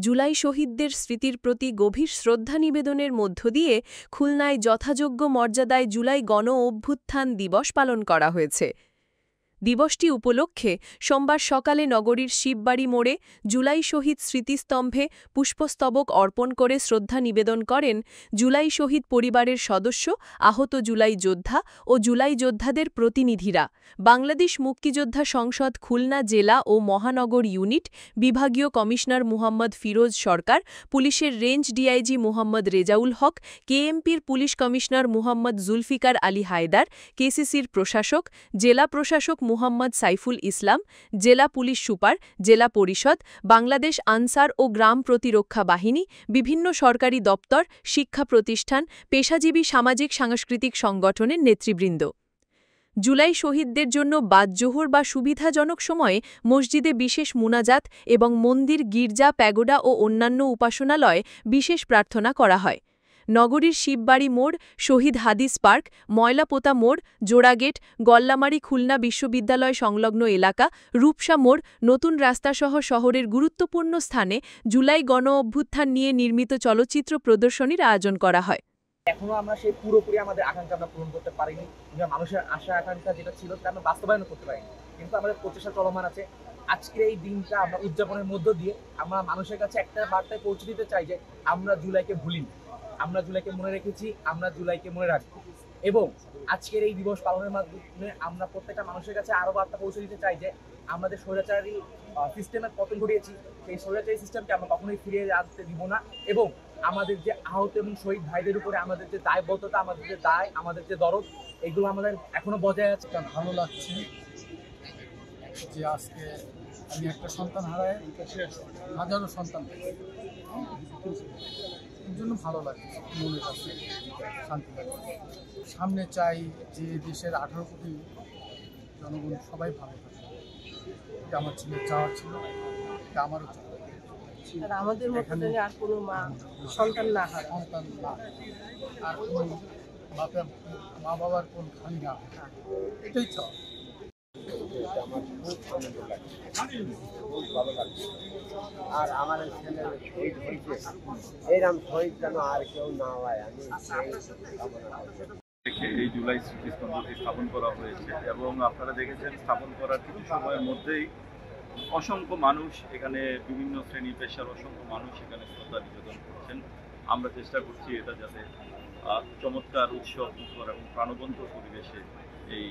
জুলাই শহীদদের স্মৃতির প্রতি গভীর শ্রদ্ধা নিবেদনের মধ্য দিয়ে খুলনায় যথাযোগ্য মর্যাদায় জুলাই গণ অভ্যুত্থান দিবস পালন করা হয়েছে। দিবসটি উপলক্ষে সোমবার সকালে নগরীর শিববাড়ি মোড়ে জুলাই শহীদ স্মৃতিস্তম্ভে পুষ্পস্তবক অর্পণ করে শ্রদ্ধা নিবেদন করেন জুলাই শহীদ পরিবারের সদস্য, আহত জুলাই যোদ্ধা ও জুলাই যোদ্ধাদের প্রতিনিধিরা। বাংলাদেশ মুক্তিযোদ্ধা সংসদ খুলনা জেলা ও মহানগর ইউনিট, বিভাগীয় কমিশনার মুহাম্মদ ফিরোজ সরকার, পুলিশের range DIG Muhammad Rezaul Haque, কেএমপির police commissioner Muhammad Zulfikar Ali Haider, কেসিসির প্রশাসক, জেলা প্রশাসক মুহাম্মদ সাইফুল ইসলাম, জেলা পুলিশ সুপার, জেলা পরিষদ, বাংলাদেশ আনসার ও গ্রাম প্রতিরক্ষা বাহিনী, বিভিন্ন সরকারি দপ্তর, শিক্ষা প্রতিষ্ঠান, পেশাজীবী সামাজিক সাংস্কৃতিক সংগঠনের নেতৃবৃন্দ। জুলাই শহীদদের জন্য বাদ-জোহর বা সুবিধাজনক সময়ে মসজিদে বিশেষ মুনাজাত এবং মন্দির, গির্জা, প্যাগোডা ও অন্যান্য উপাসনালয়ে বিশেষ প্রার্থনা করা হয়। নগরীর শিববাড়ি মোড়, শহীদ হাদিস পার্ক, ময়লাপোতা মোড়, জোড়াগেট, গল্লামারী খুলনা বিশ্ববিদ্যালয় সংলগ্ন এলাকা, রূপসা মোড়, নতুন রাস্তাসহ শহরের গুরুত্বপূর্ণ স্থানে জুলাই গণ অভ্যুত্থান নিয়ে নির্মিত চলচ্চিত্র প্রদর্শনীর আয়োজন করা হয়। এখনো আমরা সেই পুরোপুরি আমাদের আকাঙ্ক্ষা আমরা পূরণ করতে পারিনি, মানুষের আশা আকাঙ্ক্ষা যেটা ছিল সেটা আমরা বাস্তবায়ন করতে পারিনি, কিন্তু আমাদের প্রচেষ্টা চলমান আছে। আজকের এই দিনটা আমরা উদযাপনের মধ্য দিয়ে আমরা মানুষের কাছে একটা বার্তায় পৌঁছে দিতে চাই যে আমরা জুলাইকে ভুলিনি, আমরা জুলাইকে মনে রেখেছি, আমরা জুলাইকে মনে রাখবো। এবং আজকের এই দিবস পালনের মাধ্যমে আমরা প্রত্যেকটা মানুষের কাছে আরো বার্তা পৌঁছে দিতে চাই যে আমাদের স্বৈরাচারী সিস্টেমের পতন ঘটিয়েছি, সেই স্বৈরাচারী সিস্টেমকে আমরা কখনোই ফিরিয়ে আনতে দিব না। এবং আমাদের যে আহত এবং শহীদ ভাইদের উপরে আমাদের যে দায়বদ্ধতা, আমাদের যে দায়, আমাদের যে দরদ, এগুলো আমাদের এখনো বজায় আছে। ভালো লাগছে যে আজকে আমি একটা সন্তান হারাই, হাজারো সন্তান, এর জন্য ভালো লাগে, মনে কাছে শান্তি লাগে। সামনে চাই যে দেশের 18 কোটি জনগণ সবাই ভালো থাকে, এটা আমার ছেলের চাওয়া ছিল, এটা আমারও চাওয়া। আমাদের মতো আর কোনো মা সন্তান না হয়, সন্তান না, আর কোনো মা বাবার কোন খালি না, এটাই চাওয়া। আমার খুব আনন্দ লাগছে, খুব ভালো লাগছে। আর আমার ছেলে শহীদ হয়েছে, এরকম শহীদ যেন আর কেউ না হয়, আমি এই জুলাই স্মৃতিস্তম্ভটি স্থাপন করা হয়েছে এবং আপনারা দেখেছেন স্থাপন করার কিছু সময়ের মধ্যেই অসংখ্য মানুষ এখানে, বিভিন্ন শ্রেণী পেশার অসংখ্য মানুষ এখানে শ্রদ্ধা নিবেদন করছেন। আমরা চেষ্টা করছি এটা যাতে চমৎকার উৎসব মুখর এবং প্রাণবন্ত পরিবেশে এই